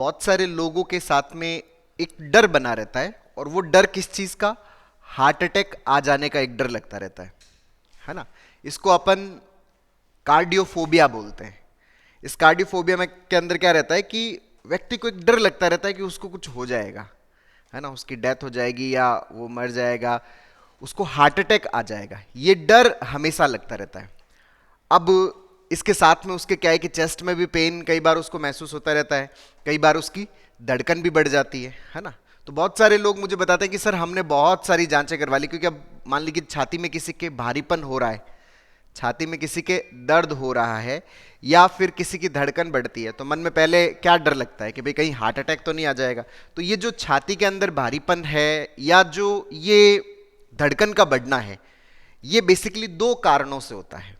बहुत सारे लोगों के साथ में एक डर बना रहता है, और वो डर किस चीज का? हार्ट अटैक आ जाने का एक डर लगता रहता है ना। इसको अपन कार्डियोफोबिया बोलते हैं। इस कार्डियोफोबिया में के अंदर क्या रहता है कि व्यक्ति को एक डर लगता रहता है कि उसको कुछ हो जाएगा, है ना, उसकी डेथ हो जाएगी या वो मर जाएगा, उसको हार्ट अटैक आ जाएगा। ये डर हमेशा लगता रहता है। अब इसके साथ में उसके क्या है कि चेस्ट में भी पेन कई बार उसको महसूस होता रहता है, कई बार उसकी धड़कन भी बढ़ जाती है ना। तो बहुत सारे लोग मुझे बताते हैं कि सर हमने बहुत सारी जांचें करवा ली, क्योंकि अब मान लीजिए छाती में किसी के भारीपन हो रहा है, छाती में किसी के दर्द हो रहा है, या फिर किसी की धड़कन बढ़ती है, तो मन में पहले क्या डर लगता है कि भाई कहीं हार्ट अटैक तो नहीं आ जाएगा। तो ये जो छाती के अंदर भारीपन है या जो ये धड़कन का बढ़ना है, ये बेसिकली दो कारणों से होता है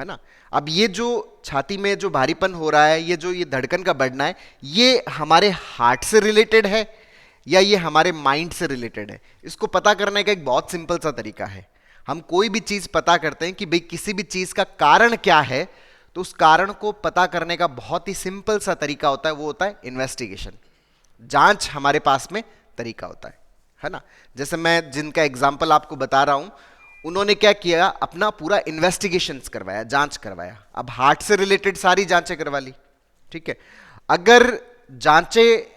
ना। अब ये जो छाती में जो भारीपन हो रहा है, ये जो ये धड़कन का बढ़ना है, ये हमारे हार्ट से रिलेटेड है या ये हमारे माइंड से रिलेटेड है? इसको पता करने का एक बहुत सिंपल सा तरीका है। हम कोई भी चीज पता करते हैं कि भाई किसी भी चीज का कारण क्या है, तो उस कारण को पता करने का बहुत ही सिंपल सा तरीका होता है, वो होता है इन्वेस्टिगेशन। जांच हमारे पास में तरीका होता है ना। जैसे मैं जिनका एग्जाम्पल आपको बता रहा हूं, उन्होंने क्या किया, अपना पूरा इन्वेस्टिगेशंस करवाया, जांच करवाया। अब हार्ट से रिलेटेड सारी जांचें करवा ली, ठीक है। अगर जांचें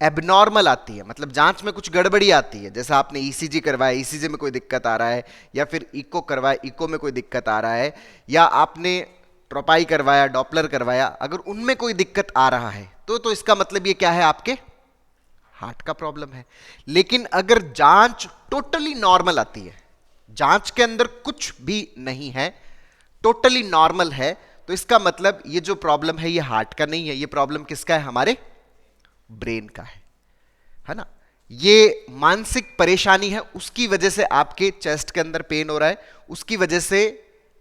एबनॉर्मल आती है, मतलब जांच में कुछ गड़बड़ी आती है, जैसे आपने ईसीजी करवाया, ईसीजी में कोई दिक्कत आ रहा है, या फिर इको करवाया, इको में कोई दिक्कत आ रहा है, या आपने ट्रोपाई करवाया, डॉपलर करवाया, अगर उनमें कोई दिक्कत आ रहा है तो इसका मतलब ये क्या है, आपके हार्ट का प्रॉब्लम है। लेकिन अगर जांच टोटली नॉर्मल आती है, जांच के अंदर कुछ भी नहीं है, टोटली नॉर्मल है, तो इसका मतलब ये जो प्रॉब्लम है ये हार्ट का नहीं है, ये प्रॉब्लम किसका है, हमारे ब्रेन का है ना। ये मानसिक परेशानी है, उसकी वजह से आपके चेस्ट के अंदर पेन हो रहा है, उसकी वजह से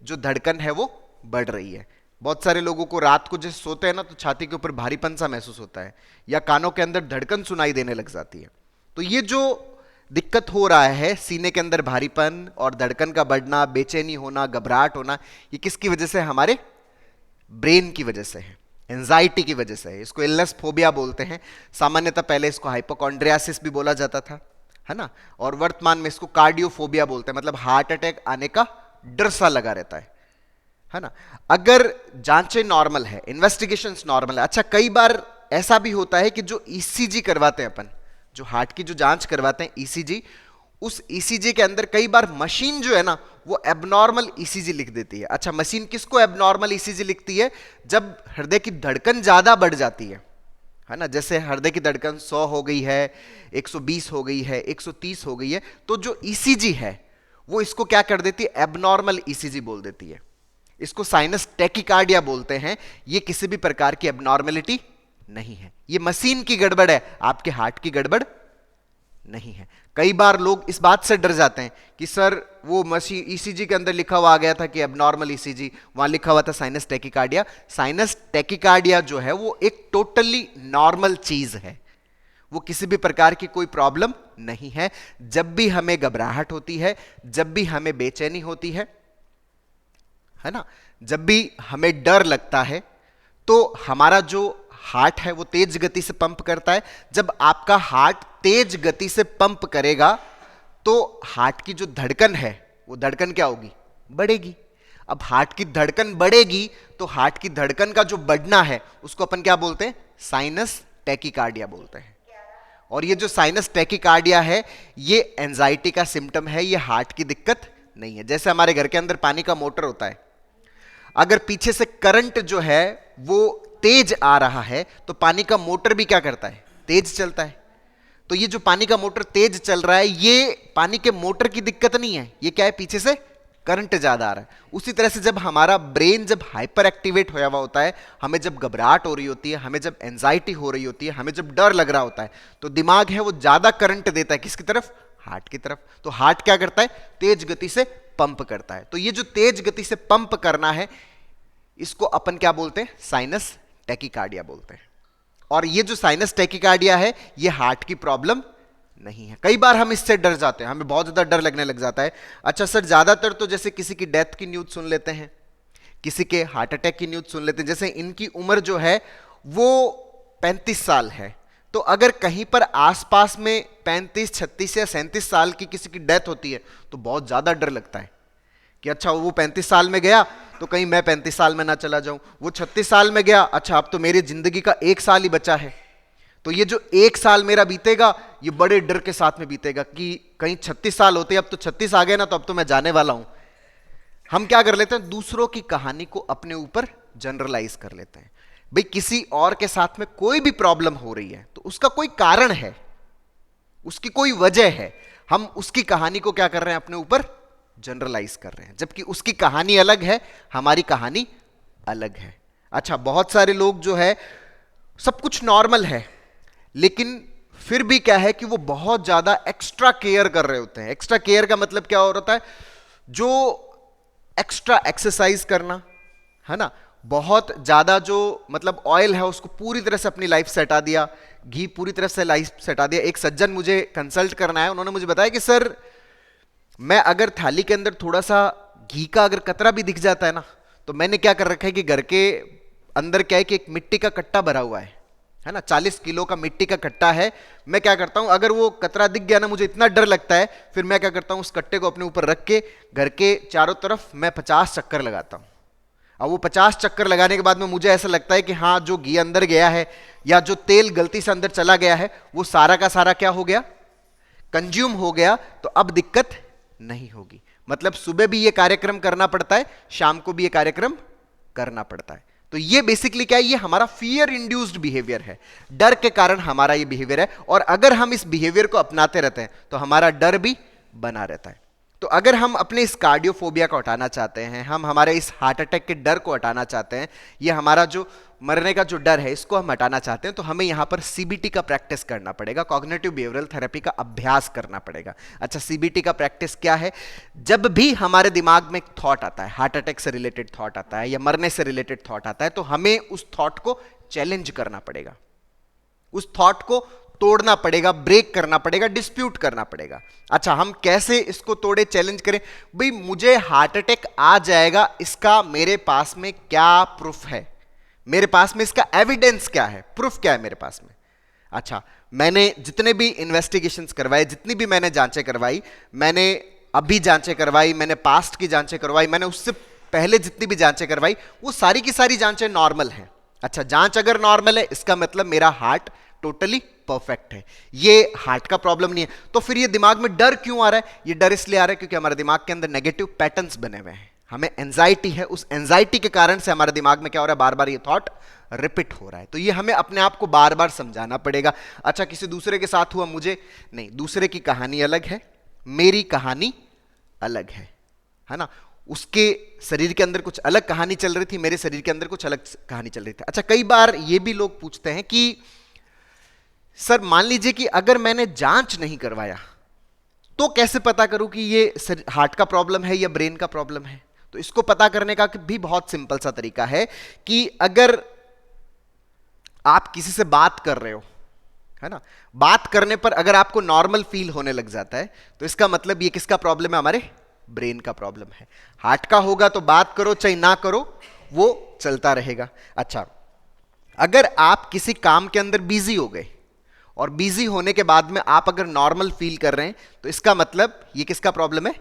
जो धड़कन है वो बढ़ रही है। बहुत सारे लोगों को रात को जैसे सोते हैं ना, तो छाती के ऊपर भारीपन सा महसूस होता है, या कानों के अंदर धड़कन सुनाई देने लग जाती है। तो ये जो दिक्कत हो रहा है, सीने के अंदर भारीपन और धड़कन का बढ़ना, बेचैनी होना, घबराहट होना, ये किसकी वजह से? हमारे ब्रेन की वजह से है, एंजाइटी की वजह से है। इसको इलनेस फोबिया बोलते हैं। सामान्यतः पहले इसको हाइपोकॉन्ड्रियासिस भी बोला जाता था, है ना, और वर्तमान में इसको कार्डियोफोबिया बोलते हैं, मतलब हार्ट अटैक आने का डर सा लगा रहता है ना। अगर जांचें नॉर्मल है, इन्वेस्टिगेशंस नॉर्मल है। अच्छा, कई बार ऐसा भी होता है कि जो ईसीजी करवाते हैं अपन, जो हार्ट की जो जांच करवाते हैं ईसीजी, उस ईसीजी के अंदर कई बार मशीन जो है ना वो एबनॉर्मल ईसीजी लिख देती है। अच्छा, मशीन किसको एबनॉर्मल ईसीजी लिखती है? जब हृदय की धड़कन ज्यादा बढ़ जाती है ना। जैसे हृदय की धड़कन 100 हो गई है, 120 हो गई है, 130 हो गई है, तो जो ईसीजी है वो इसको क्या कर देती है, एबनॉर्मल ईसीजी बोल देती है। इसको साइनस टैकिकार्डिया बोलते हैं। ये किसी भी प्रकार की एबनॉर्मेलिटी नहीं है, ये मशीन की गड़बड़ है, आपके हार्ट की गड़बड़ नहीं है। कई बार लोग इस बात से डर जाते हैं कि सर वो मशीन ईसीजी के अंदर लिखा हुआ आ गया था कि एबनॉर्मल ईसीजी, वहां लिखा हुआ था साइनस टैकिकार्डिया। साइनस टैकिकार्डिया जो है वो एक टोटली नॉर्मल चीज है, वो किसी भी प्रकार की कोई प्रॉब्लम नहीं है। जब भी हमें घबराहट होती है, जब भी हमें बेचैनी होती है ना, जब भी हमें डर लगता है, तो हमारा जो हार्ट है वो तेज गति से पंप करता है। जब आपका हार्ट तेज गति से पंप करेगा तो हार्ट की जो धड़कन है वो धड़कन क्या होगी, बढ़ेगी। अब हार्ट की धड़कन बढ़ेगी तो हार्ट की धड़कन का जो बढ़ना है उसको अपन क्या बोलते हैं, साइनस टैकिकार्डिया बोलते हैं। और ये जो साइनस टैकिकार्डिया है ये एंजाइटी का सिम्टम है, ये हार्ट की दिक्कत नहीं है। जैसे हमारे घर के अंदर पानी का मोटर होता है, अगर पीछे से करंट जो है वो तेज आ रहा है तो पानी का मोटर भी क्या करता है, तेज चलता है। तो ये जो पानी का मोटर तेज चल रहा है, ये पानी के मोटर की दिक्कत नहीं है, ये क्या है, पीछे से करंट ज्यादा आ रहा है। उसी तरह से जब हमारा ब्रेन जब हाइपर एक्टिवेट होया हुआ होता है, हमें जब घबराहट हो रही होती है, हमें जब एंजाइटी हो रही होती है, हमें जब डर लग रहा होता है, तो दिमाग है वो ज्यादा करंट देता है, किसकी तरफ, हार्ट की तरफ। तो हार्ट क्या करता है, तेज गति से पंप करता है। तो ये जो तेज गति से पंप करना है, इसको अपन क्या बोलते हैं, साइनस टैकिकार्डिया बोलते हैं। और ये जो साइनस टैकिकार्डिया है ये हार्ट की प्रॉब्लम नहीं है। कई बार हम इससे डर जाते हैं, हमें बहुत ज्यादा डर लगने लग जाता है। अच्छा सर, ज्यादातर तो जैसे किसी की डेथ की न्यूज सुन लेते हैं, किसी के हार्ट अटैक की न्यूज सुन लेते हैं, जैसे इनकी उम्र जो है वो 35 साल है, तो अगर कहीं पर आसपास में 35, 36 या 37 साल की किसी की डेथ होती है तो बहुत ज्यादा डर लगता है कि अच्छा वो 35 साल में गया तो कहीं मैं 35 साल में ना चला जाऊं, वो 36 साल में गया, अच्छा अब तो मेरी जिंदगी का 1 साल ही बचा है, तो ये जो 1 साल मेरा बीतेगा ये बड़े डर के साथ में बीतेगा कि कहीं 36 साल होते, अब तो 36 आ गए ना, तो अब तो मैं जाने वाला हूं। हम क्या कर लेते हैं, दूसरों की कहानी को अपने ऊपर जनरलाइज कर लेते हैं। भाई किसी और के साथ में कोई भी प्रॉब्लम हो रही है तो उसका कोई कारण है, उसकी कोई वजह है, हम उसकी कहानी को क्या कर रहे हैं, अपने ऊपर जनरलाइज कर रहे हैं, जबकि उसकी कहानी अलग है, हमारी कहानी अलग है। अच्छा, बहुत सारे लोग जो है सब कुछ नॉर्मल है लेकिन फिर भी क्या है कि वो बहुत ज्यादा एक्स्ट्रा केयर कर रहे होते हैं। एक्स्ट्रा केयर का मतलब क्या हो रहा है, जो एक्स्ट्रा एक्सरसाइज करना है ना, बहुत ज्यादा जो मतलब ऑयल है उसको पूरी तरह से अपनी लाइफ से हटा दिया, घी पूरी तरह से लाइफ से हटा दिया। एक सज्जन मुझे कंसल्ट करना है, उन्होंने मुझे बताया कि सर मैं अगर थाली के अंदर थोड़ा सा घी का अगर कतरा भी दिख जाता है ना, तो मैंने क्या कर रखा है कि घर के अंदर क्या है कि एक मिट्टी का कट्टा भरा हुआ है ना, 40 किलो का मिट्टी का कट्टा है। मैं क्या करता हूं, अगर वो कतरा दिख गया ना, मुझे इतना डर लगता है, फिर मैं क्या करता हूं, उस कट्टे को अपने ऊपर रख के घर के चारों तरफ मैं 50 चक्कर लगाता हूं। अब वो 50 चक्कर लगाने के बाद में मुझे ऐसा लगता है कि हाँ, जो घी अंदर गया है या जो तेल गलती से अंदर चला गया है वो सारा का सारा क्या हो गया, कंज्यूम हो गया, तो अब दिक्कत नहीं होगी। मतलब सुबह भी ये कार्यक्रम करना पड़ता है, शाम को भी ये कार्यक्रम करना पड़ता है। तो ये बेसिकली क्या है, ये हमारा फियर इंड्यूस्ड बिहेवियर है, डर के कारण हमारा ये बिहेवियर है। और अगर हम इस बिहेवियर को अपनाते रहते हैं तो हमारा डर भी बना रहता है। तो अगर हम अपने इस कार्डियोफोबिया को हटाना चाहते हैं, हम हमारे इस हार्ट अटैक के डर को हटाना चाहते हैं, ये हमारा जो मरने का जो डर है इसको हम हटाना चाहते हैं, तो हमें यहां पर सीबीटी का प्रैक्टिस करना पड़ेगा, कॉग्निटिव बिहेवियरल थेरेपी का अभ्यास करना पड़ेगा। अच्छा, सीबीटी का प्रैक्टिस क्या है, जब भी हमारे दिमाग में एक थॉट आता है, हार्ट अटैक से रिलेटेड थॉट आता है या मरने से रिलेटेड थॉट आता है, तो हमें उस थॉट को चैलेंज करना पड़ेगा, उस थॉट को तोड़ना पड़ेगा, ब्रेक करना पड़ेगा, डिस्प्यूट करना पड़ेगा। अच्छा, हम कैसे इसको तोड़े, चैलेंज करें, भाई मुझे हार्ट अटैक आ जाएगा, इसका मेरे पास में क्या प्रूफ है, मेरे पास में इसका एविडेंस क्या है, प्रूफ क्या है मेरे पास में। अच्छा, मैंने जितने भी इन्वेस्टिगेशंस करवाए, जितनी भी मैंने जांचें करवाई, मैंने अभी जांचें करवाई, मैंने पास्ट की जांचें करवाई, मैंने उससे पहले जितनी भी जांचें करवाई, वो सारी की सारी जांचें नॉर्मल हैं। अच्छा, जांच अगर नॉर्मल है इसका मतलब मेरा हार्ट टोटली परफेक्ट है, ये हार्ट का प्रॉब्लम नहीं है। तो फिर ये दिमाग में डर क्यों आ रहा है, ये डर इसलिए आ रहा है क्योंकि हमारे दिमाग के अंदर नेगेटिव पैटर्न्स बने हुए हैं, हमें एंजाइटी है, उस एंजाइटी के कारण से हमारे दिमाग में क्या हो रहा है, बार बार ये थॉट रिपीट हो रहा है। तो ये हमें अपने आप को बार बार समझाना पड़ेगा। अच्छा, किसी दूसरे के साथ हुआ, मुझे नहीं, दूसरे की कहानी अलग है, मेरी कहानी अलग है ना, उसके शरीर के अंदर कुछ अलग कहानी चल रही थी, मेरे शरीर के अंदर कुछ अलग कहानी चल रही थी। अच्छा, कई बार ये भी लोग पूछते हैं कि सर मान लीजिए कि अगर मैंने जांच नहीं करवाया तो कैसे पता करूं कि ये हार्ट का प्रॉब्लम है या ब्रेन का प्रॉब्लम है। तो इसको पता करने का भी बहुत सिंपल सा तरीका है कि अगर आप किसी से बात कर रहे हो, है ना, बात करने पर अगर आपको नॉर्मल फील होने लग जाता है तो इसका मतलब ये किसका प्रॉब्लम है, हमारे ब्रेन का प्रॉब्लम है। हार्ट का होगा तो बात करो चाहे ना करो वो चलता रहेगा। अच्छा, अगर आप किसी काम के अंदर बिजी हो गए और बिजी होने के बाद में आप अगर नॉर्मल फील कर रहे हैं तो इसका मतलब ये किसका प्रॉब्लम है,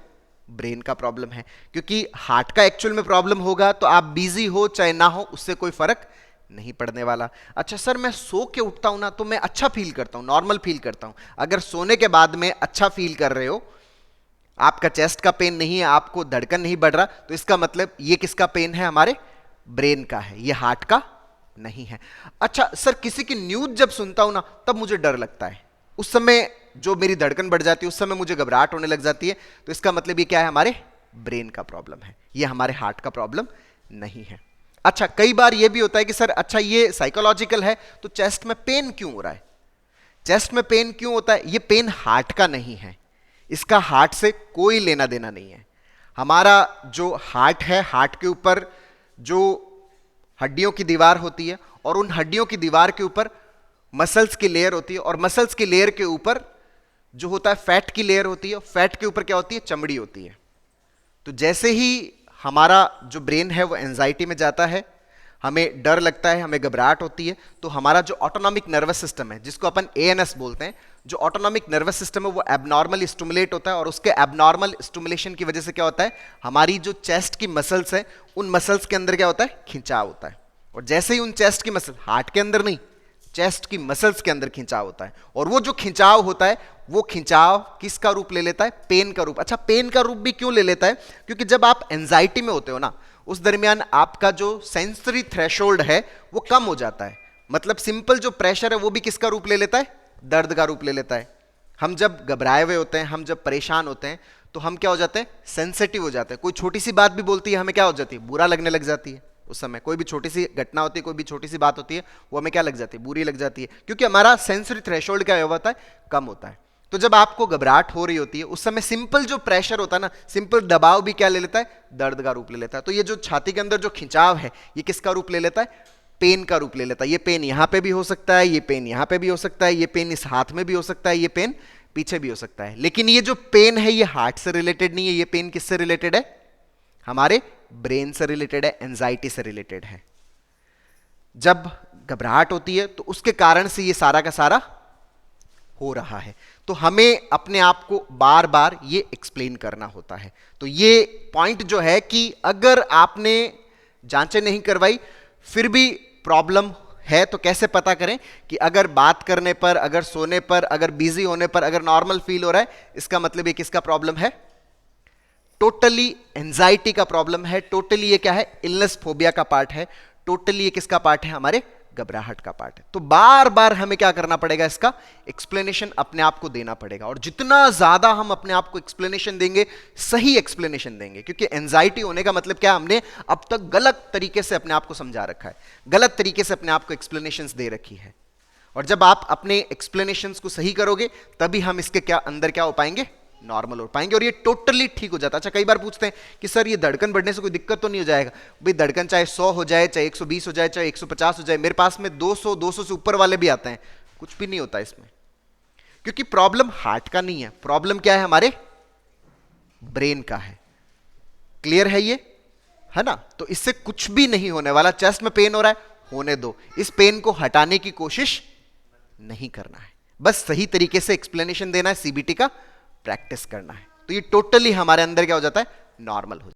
ब्रेन का प्रॉब्लम है। क्योंकि हार्ट का एक्चुअल में प्रॉब्लम होगा तो आप बिजी हो चाहे ना हो उससे कोई फर्क नहीं पड़ने वाला। अच्छा सर, मैं सो के उठता हूं ना तो मैं अच्छा फील करता हूं, नॉर्मल फील करता हूं। अगर सोने के बाद में अच्छा फील कर रहे हो, आपका चेस्ट का पेन नहीं है, आपको धड़कन नहीं बढ़ रहा, तो इसका मतलब ये किसका पेन है, हमारे ब्रेन का है, ये हार्ट का नहीं है। अच्छा सर, किसी की न्यूज जब सुनता हूं ना तब मुझे डर लगता है, उस समय जो मेरी धड़कन बढ़ जाती है, उस समय मुझे घबराहट होने लग जाती है, तो इसका मतलब ये क्या है, हमारे ब्रेन का प्रॉब्लम है, ये हमारे हार्ट का प्रॉब्लम नहीं है। अच्छा, कई बार ये भी होता है कि सर अच्छा ये साइकोलॉजिकल है तो चेस्ट में पेन क्यों हो रहा है, चेस्ट में पेन क्यों होता है, ये पेन हार्ट का नहीं है, इसका हार्ट से कोई लेना देना नहीं है। हमारा जो हार्ट है, हार्ट के ऊपर जो हड्डियों की दीवार होती है और उन हड्डियों की दीवार के ऊपर मसल्स की लेयर होती है और मसल्स की लेयर के ऊपर जो होता है फैट की लेयर होती है, फैट के ऊपर क्या होती है, चमड़ी होती है। तो जैसे ही हमारा जो ब्रेन है वो एंजाइटी में जाता है, हमें डर लगता है, हमें घबराहट होती है, तो हमारा जो ऑटोनॉमिक नर्वस सिस्टम है, जिसको अपन एएनएस बोलते हैं, जो ऑटोनॉमिक नर्वस सिस्टम है वो एबनॉर्मली स्टिमुलेट होता है, और उसके एबनॉर्मल स्टिमुलेशन की वजह से क्या होता है, हमारी जो चेस्ट की मसल्स हैं, उन मसल्स के अंदर क्या होता है, खिंचाव होता है। और जैसे ही उन चेस्ट की मसल, हार्ट के अंदर नहीं, चेस्ट की मसल्स के अंदर खिंचाव होता है, और वो जो खिंचाव होता है, वो खिंचाव किसका रूप ले लेता है, पेन का रूप। अच्छा, पेन का रूप भी क्यों ले लेता है, क्योंकि जब आप एंजाइटी में होते हो ना, उस दरमियान आपका जो सेंसरी थ्रेशोल्ड है वो कम हो जाता है। मतलब सिंपल जो प्रेशर है वो भी किसका रूप ले लेता है, दर्द का रूप ले लेता है। हम जब घबराए हुए होते हैं, हम जब परेशान होते हैं, तो हम क्या हो जाते हैं, सेंसिटिव हो जाते हैं। कोई छोटी सी बात भी बोलती है, हमें क्या हो जाती है, बुरा लगने लग जाती है। उस समय कोई भी छोटी सी घटना होती है, कोई भी छोटी सी बात होती है, वो हमें क्या लग जाती है, बुरी लग जाती है, क्योंकि हमारा सेंसरी थ्रेशोल्ड क्या होता है, कम होता है। तो जब आपको घबराहट हो रही होती है, उस समय सिंपल जो प्रेशर होता है ना, सिंपल दबाव भी क्या ले लेता है, दर्द का रूप ले लेता है। तो ये जो छाती के अंदर जो खिंचाव है, ये किसका रूप ले लेता है, पेन का रूप ले लेता है। ये पेन यहां पे भी हो सकता है, ये पेन यहां पे भी हो सकता है, ये पेन इस हाथ में भी हो सकता है, ये पेन पीछे भी हो सकता है। लेकिन ये जो पेन है, ये हार्ट से रिलेटेड नहीं है, ये पेन किससे रिलेटेड है, हमारे ब्रेन से रिलेटेड है, एंजाइटी से रिलेटेड है। जब घबराहट होती है तो उसके कारण से ये सारा का सारा हो रहा है। तो हमें अपने आप को बार बार ये एक्सप्लेन करना होता है। तो ये पॉइंट जो है कि अगर आपने जांचें नहीं करवाई फिर भी प्रॉब्लम है, तो कैसे पता करें कि अगर बात करने पर, अगर सोने पर, अगर बिजी होने पर अगर नॉर्मल फील हो रहा है, इसका मतलब ये किसका प्रॉब्लम है, टोटली एंजाइटी का प्रॉब्लम है। टोटली ये क्या है, इलनेस फोबिया का पार्ट है। टोटली ये किसका पार्ट है, हमारे घबराहट का पार्ट है। तो बार बार हमें क्या करना पड़ेगा, इसका एक्सप्लेनेशन अपने आप को देना पड़ेगा। और जितना ज्यादा हम अपने आप को एक्सप्लेनेशन देंगे, सही एक्सप्लेनेशन देंगे, क्योंकि एंजाइटी होने का मतलब क्या, हमने अब तक गलत तरीके से अपने आप को समझा रखा है, गलत तरीके से अपने आप को एक्सप्लेनेशंस दे रखी है। और जब आप अपने एक्सप्लेनेशंस को सही करोगे, तभी हम इसके क्या अंदर क्या हो पाएंगे, नॉर्मल हो पाएंगे, और ये टोटली ठीक हो जाता है। अच्छा, कई बार पूछते हैं कि सर ये धड़कन बढ़ने से कोई दिक्कत तो नहीं हो जाएगा। भाई धड़कन चाहे 100 हो जाए, चाहे 120 हो जाए, चाहे 150 हो जाए, मेरे पास में 200 से ऊपर वाले भी आते हैं, कुछ भी नहीं होता इसमें, क्योंकि प्रॉब्लम हार्ट का नहीं है, प्रॉब्लम क्या है, हमारे ब्रेन का है। क्लियर है ये, है ना। तो इससे कुछ भी नहीं होने वाला। चेस्ट में पेन हो रहा है, होने दो, इस पेन को हटाने की कोशिश नहीं करना है, बस सही तरीके से एक्सप्लेनेशन देना है, सीबीटी का प्रैक्टिस करना है। तो ये टोटली हमारे अंदर क्या हो जाता है, नॉर्मल हो जाता है।